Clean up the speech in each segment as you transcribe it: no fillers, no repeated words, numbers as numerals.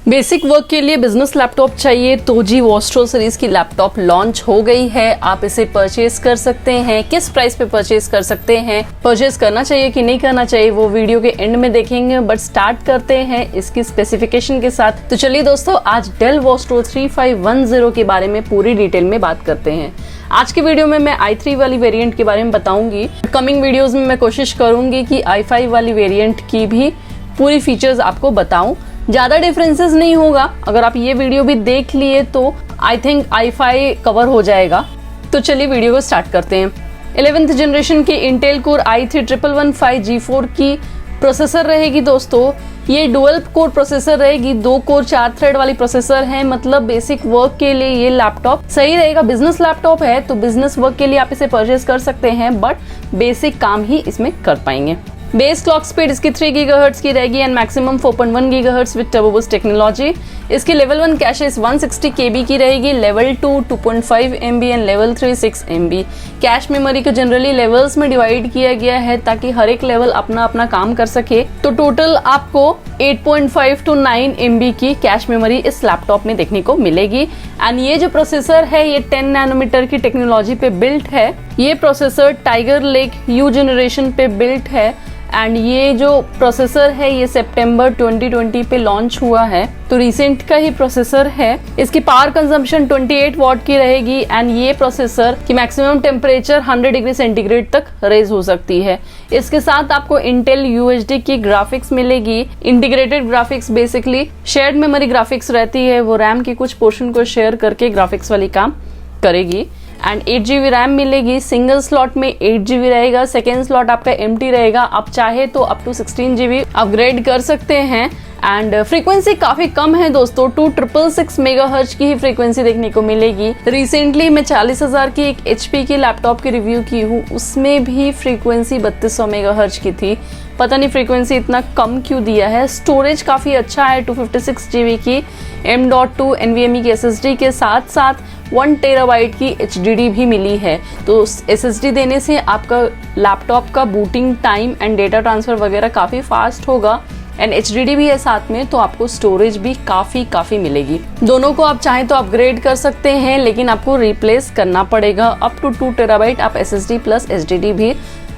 Basic work के लिए business laptop चाहिए तो जी वोस्ट्रो सीरीज की लैपटॉप लॉन्च हो गई है। आप इसे परचेज कर सकते हैं। किस प्राइस पे परचेज कर सकते हैं, परचेज करना चाहिए कि नहीं करना चाहिए, वो वीडियो के एंड में देखेंगे। बट स्टार्ट करते हैं इसकी स्पेसिफिकेशन के साथ। तो चलिए दोस्तों, आज डेल वोस्ट्रो 3510 के बारे में पूरी डिटेल में बात करते हैं। आज की वीडियो में मैं i3 वाली वेरिएंट के बारे में बताऊंगी। कमिंग वीडियोस में मैं कोशिश करूंगी कि i5 वाली वेरिएंट की भी पूरी फीचर्स आपको बताऊं। ज़्यादा डिफरेंसेस नहीं होगा। अगर आप ये वीडियो भी देख लिए तो आई थिंक i5 कवर हो जाएगा। तो चलिए वीडियो को स्टार्ट करते हैं। 11th जनरेशन की इंटेल कोर i3-1115 G4 की प्रोसेसर रहेगी दोस्तों। ये डुअल कोर प्रोसेसर रहेगी, 2 कोर 4 थ्रेड वाली प्रोसेसर है। मतलब बेसिक वर्क के लिए ये लैपटॉप सही रहेगा। बिजनेस लैपटॉप है तो बिजनेस वर्क के लिए आप इसे परचेज कर सकते हैं, बट बेसिक काम ही इसमें कर पाएंगे। बेस क्लॉक स्पीड इसकी 3 GHz की रहेगी and maximum 4.1 GHz with turbo boost technology. इसकी लेवल 1 कैशे 160 KB की रहेगी, level 2 2.5 MB and level 3 6 MB। Cache memory को जनरली लेवल्स में डिवाइड किया गया है ताकि हर एक लेवल अपना अपना काम कर सके। तो टोटल आपको 8.5 to 9 MB की कैश मेमोरी इस लैपटॉप में देखने को मिलेगी। एंड ये जो प्रोसेसर है ये 10 नैनोमीटर की टेक्नोलॉजी पे बिल्ट है। ये processor tiger lake U generation पे बिल्ट है एंड ये जो प्रोसेसर है ये सितंबर 2020 पे लॉन्च हुआ है, तो रिसेंट का ही प्रोसेसर है। इसकी पावर कंजम्पशन 28 वॉट की रहेगी एंड ये प्रोसेसर की मैक्सिमम टेम्परेचर 100 डिग्री सेंटीग्रेड तक रेज हो सकती है। इसके साथ आपको इंटेल UHD की ग्राफिक्स मिलेगी। Integrated graphics basically shared memory graphics रहती है, वो रैम के कुछ पोर्शन को शेयर करके ग्राफिक्स वाली काम करेगी। एंड 8 GB रैम मिलेगी। सिंगल स्लॉट में 8 GB रहेगा, सेकेंड स्लॉट आपका एम्प्टी रहेगा। आप चाहे तो अप टू 16 GB अपग्रेड कर सकते हैं। एंड फ्रीक्वेंसी काफी कम है दोस्तों, 2666 MHz की ही फ्रीक्वेंसी देखने को मिलेगी। रिसेंटली मैं 40,000 की एक HP की लैपटॉप की रिव्यू की हूँ, उसमें भी फ्रीक्वेंसी 3200 MHz की थी। पता नहीं फ्रीक्वेंसी इतना कम क्यों दिया है। स्टोरेज काफी अच्छा है, 256 GB की M.2 NVMe की SSD के साथ साथ 1 TB की HDD भी मिली है। तो SSD देने से आपका लैपटॉप का booting time and data transfer वगैरह काफ़ी फास्ट होगा। एंड HDD भी है साथ में, तो आपको स्टोरेज भी काफ़ी मिलेगी। दोनों को आप चाहें तो अपग्रेड कर सकते हैं, लेकिन आपको रिप्लेस करना पड़ेगा। अप टू 2 TB आप SSD प्लस HDD भी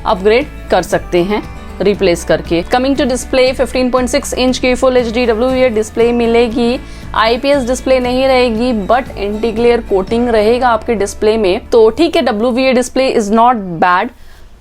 अपग्रेड कर सकते हैं रिप्लेस करके। कमिंग टू डिस्प्ले, 15.6 इंच की फुल HD WVA डिस्प्ले मिलेगी। IPS डिस्प्ले नहीं रहेगी बट एंटी ग्लेयर कोटिंग रहेगा आपके डिस्प्ले में, तो ठीक है। WVA display is not bad,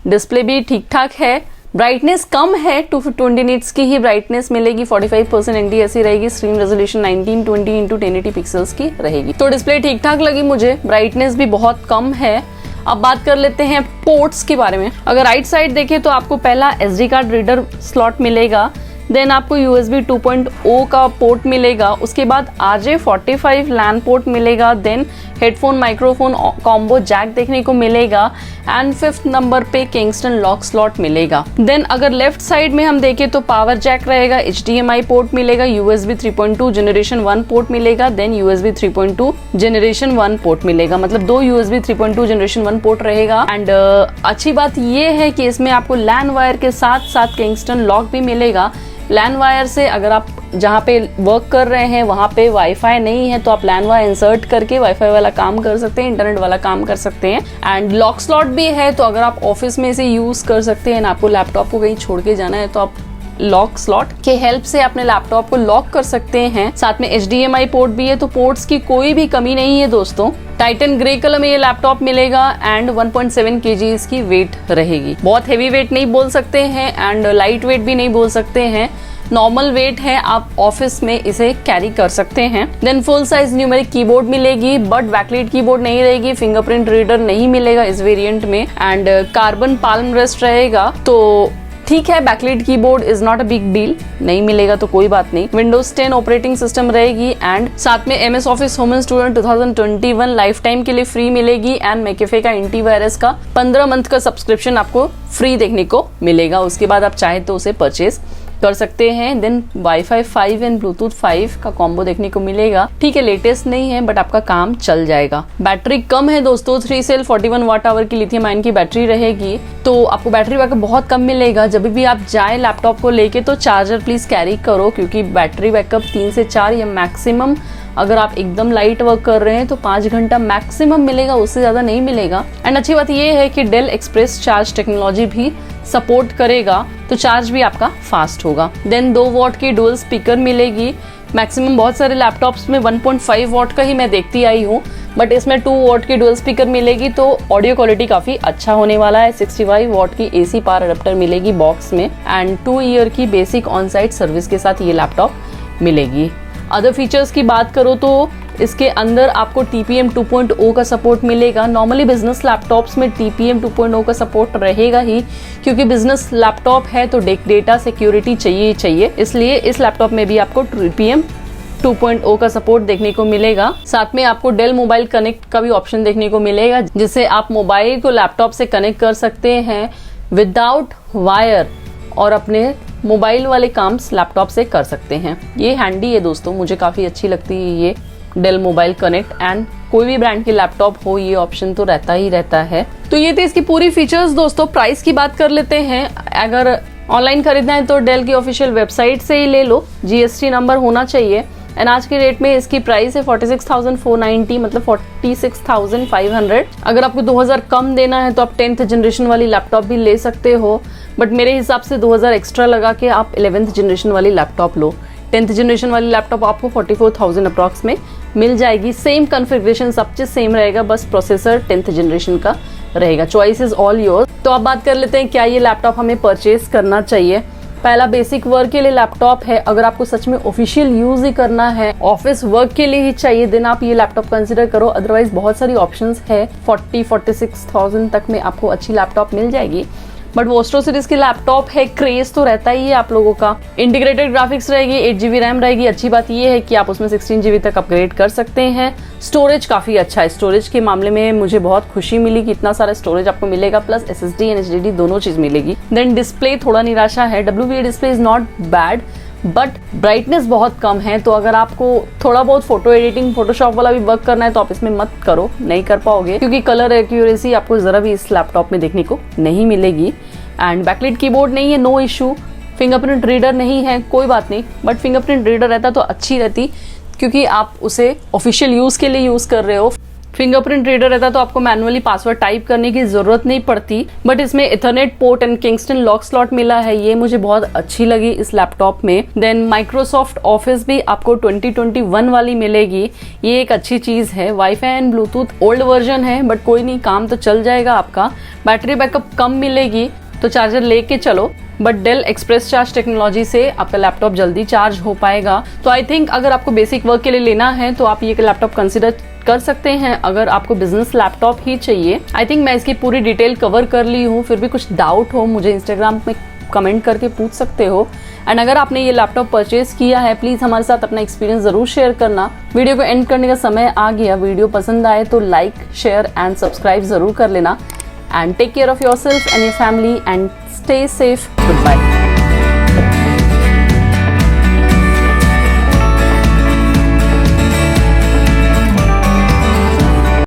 display भी ठीक ठाक है। ब्राइटनेस कम है, 220 निट्स की ही ब्राइटनेस मिलेगी। 45% NTSC रहेगी। स्क्रीन रेजोल्यूशन 1920x1080 पिक्सल्स की रहेगी। तो डिस्प्ले ठीक ठाक लगी मुझे, ब्राइटनेस भी बहुत कम है। अब बात कर लेते हैं पोर्ट्स के बारे में। अगर राइट साइड देखें तो आपको पहला SD कार्ड रीडर स्लॉट मिलेगा, देन आपको USB 2.0 का पोर्ट मिलेगा, उसके बाद RJ45 LAN पोर्ट मिलेगा, then headphone microphone combo jack देखने को मिलेगा एंड 5th नंबर पे किंगस्टन लॉक स्लॉट मिलेगा। देन अगर लेफ्ट साइड में हम देखें तो पावर जैक रहेगा, HDMI पोर्ट मिलेगा, USB 3.2 जनरेशन 1 पोर्ट मिलेगा, देन USB 3.2 जनरेशन 1 पोर्ट मिलेगा। मतलब 2 USB 3.2 जनरेशन 1 पोर्ट रहेगा। एंड अच्छी बात ये है कि इसमें आपको LAN वायर के साथ साथ किंगस्टन लॉक भी मिलेगा। LAN वायर से अगर आप जहाँ पे वर्क कर रहे हैं वहाँ पे वाईफाई नहीं है तो आप LAN वायर इंसर्ट करके वाईफाई वाला काम कर सकते हैं, इंटरनेट वाला काम कर सकते हैं। एंड लॉक स्लॉट भी है, तो अगर आप ऑफिस में इसे यूज कर सकते हैं, आपको लैपटॉप को कहीं छोड़ के जाना है तो आप लॉक स्लॉट के हेल्प से अपने लैपटॉप को लॉक कर सकते हैं। साथ में HDMI पोर्ट भी है, तो पोर्ट्स की कोई भी कमी नहीं है दोस्तों। टाइटन ग्रे कलर में ये लैपटॉप मिलेगा एंड 1.7 kg इसकी वेट रहेगी। बहुत हेवी वेट नहीं बोल सकते हैं एंड लाइट वेट भी नहीं बोल सकते हैं, नॉर्मल वेट है। आप ऑफिस में इसे कैरी कर सकते हैं। Then full size numeric keyboard मिलेगी बट बैकलाइट कीबोर्ड नहीं रहेगी। फिंगरप्रिंट रीडर नहीं मिलेगा इस वेरिएंट में एंड कार्बन पाल्म रेस्ट रहेगा, तो ठीक है। Backlight keyboard is not a big deal, नहीं मिलेगा तो कोई बात नहीं। विंडोज 10 ऑपरेटिंग सिस्टम रहेगी एंड साथ में MS office home student 2021 life time के लिए फ्री मिलेगी एंड मैकेफे का एंटीवायरस का 15 मंथ का सब्सक्रिप्शन आपको फ्री देखने को मिलेगा। उसके बाद आप चाहे तो उसे परचेज कर सकते हैं। देन वाईफाई 5 एंड ब्लूटूथ 5 का कॉम्बो देखने को मिलेगा। ठीक है, लेटेस्ट नहीं है बट आपका काम चल जाएगा। बैटरी कम है दोस्तों, 3 सेल 41 वाट आवर की लिथियम आयन की बैटरी रहेगी, तो आपको बैटरी बैकअप बहुत कम मिलेगा। जब भी आप जाए लैपटॉप को लेके तो चार्जर प्लीज कैरी करो, क्योंकि बैटरी बैकअप 3 से 4 या मैक्सिमम, अगर आप एकदम लाइट वर्क कर रहे हैं तो 5 घंटा मैक्सिमम मिलेगा, उससे ज्यादा नहीं मिलेगा। एंड अच्छी बात ये है कि डेल एक्सप्रेस चार्ज टेक्नोलॉजी भी सपोर्ट करेगा, तो चार्ज भी आपका फास्ट होगा। देन 2 वॉट की डुअल स्पीकर मिलेगी। मैक्सिमम बहुत सारे लैपटॉप्स में 1.5 वॉट का ही मैं देखती आई हूँ, बट इसमें 2 वॉट की डुअल स्पीकर मिलेगी, तो ऑडियो क्वालिटी काफी अच्छा होने वाला है। 65 वॉट की AC पावर अडेप्टर मिलेगी बॉक्स में, एंड 2 ईयर की बेसिक ऑन साइट सर्विस के साथ ये लैपटॉप मिलेगी। अदर फीचर्स की बात करो तो इसके अंदर आपको TPM 2.0 का सपोर्ट मिलेगा। नॉर्मली बिजनेस लैपटॉप्स में TPM 2.0 का सपोर्ट रहेगा ही, क्योंकि बिजनेस लैपटॉप है तो डेटा सिक्योरिटी चाहिए ही चाहिए, इसलिए इस लैपटॉप में भी आपको TPM 2.0 का सपोर्ट देखने को मिलेगा। साथ में आपको डेल मोबाइल कनेक्ट का भी ऑप्शन देखने को मिलेगा, जिससे आप मोबाइल को लैपटॉप से कनेक्ट कर सकते हैं विदाउट वायर और अपने मोबाइल वाले काम लैपटॉप से कर सकते हैं। ये हैंडी है दोस्तों, मुझे काफ़ी अच्छी लगती है ये डेल मोबाइल कनेक्ट। एंड कोई भी ब्रांड की लैपटॉप हो, ये ऑप्शन तो रहता ही रहता है। तो ये थे इसकी पूरी फीचर्स दोस्तों। प्राइस की बात कर लेते हैं। अगर ऑनलाइन खरीदना है तो डेल की ऑफिशियल वेबसाइट से ही ले लो, GST नंबर होना चाहिए। एंड आज के रेट में इसकी प्राइस है 46,490, मतलब 46,500। अगर आपको 2000 कम देना है तो आप 10th जनरेशन वाली लैपटॉप भी ले सकते हो, बट मेरे हिसाब से 2000 एक्स्ट्रा लगा के आप 11th जनरेशन वाली लैपटॉप लो। 10th जनरेशन वाली लैपटॉप आपको 44,000 अप्रॉक्स में मिल जाएगी। सेम कॉन्फ़िगरेशन, सब चीज सेम रहेगा, बस प्रोसेसर 10th जनरेशन का रहेगा। Choice is all yours. तो अब बात कर लेते हैं क्या ये लैपटॉप हमें परचेज करना चाहिए। पहला बेसिक वर्क के लिए लैपटॉप है। अगर आपको सच में ऑफिशियल यूज ही करना है, ऑफिस वर्क के लिए ही चाहिए, देन आप ये लैपटॉप कंसिडर करो। अदरवाइज बहुत सारी ऑप्शंस है, 46,000 तक में आपको अच्छी लैपटॉप मिल जाएगी। बट वोस्ट्रो सीरीज की लैपटॉप है, क्रेज तो रहता ही है आप लोगों का। इंटीग्रेटेड ग्राफिक्स रहेगी, 8GB रैम रहेगी। अच्छी बात ये है कि आप उसमें 16GB तक अपग्रेड कर सकते हैं। स्टोरेज काफी अच्छा है, स्टोरेज के मामले में मुझे बहुत खुशी मिली कि इतना सारा स्टोरेज आपको मिलेगा, प्लस SSD एंड HDD दोनों चीज मिलेगी। देन डिस्प्ले थोड़ा निराशा है, WVA display is not bad, but brightness बहुत कम है। तो अगर आपको थोड़ा बहुत फोटो एडिटिंग, फोटोशॉप वाला भी वर्क करना है तो आप इसमें मत करो, नहीं कर पाओगे, क्योंकि कलर एक्यूरेसी आपको जरा भी इस लैपटॉप में देखने को नहीं मिलेगी। एंड बैकलाइट कीबोर्ड नहीं है, नो इशू। फिंगरप्रिंट रीडर नहीं है, कोई बात नहीं, बट फिंगरप्रिंट रीडर रहता तो अच्छी रहती, क्योंकि आप उसे ऑफिशियल यूज के लिए यूज कर रहे हो। फिंगरप्रिंट रीडर रहता तो आपको मैनुअली पासवर्ड टाइप करने की जरूरत नहीं पड़ती, बट इसमें Ethernet port and Kingston lock slot मिला है, ये मुझे बहुत अच्छी लगी इस लैपटॉप में। देन माइक्रोसॉफ्ट ऑफिस भी आपको 2021 वाली मिलेगी, ये एक अच्छी चीज है। Wifi and Bluetooth old version है, बट कोई नहीं, काम तो चल जाएगा आपका। बैटरी बैकअप कम मिलेगी, तो चार्जर लेके चलो, but Dell Express charge technology से आपका लैपटॉप जल्दी चार्ज हो पाएगा। तो आई थिंक अगर आपको बेसिक वर्क के लिए लेना है तो आप ये लैपटॉप कंसिडर कर सकते हैं। अगर आपको बिजनेस लैपटॉप ही चाहिए, आई थिंक मैं इसकी पूरी डिटेल कवर कर ली हूँ। फिर भी कुछ डाउट हो मुझे इंस्टाग्राम में कमेंट करके पूछ सकते हो। एंड अगर आपने ये लैपटॉप परचेज किया है, प्लीज हमारे साथ अपना एक्सपीरियंस जरूर शेयर करना। वीडियो को एंड करने का समय आ गया। वीडियो पसंद आए तो लाइक, शेयर एंड सब्सक्राइब जरूर कर लेना। And take care of yourself and your family and stay safe. Goodbye.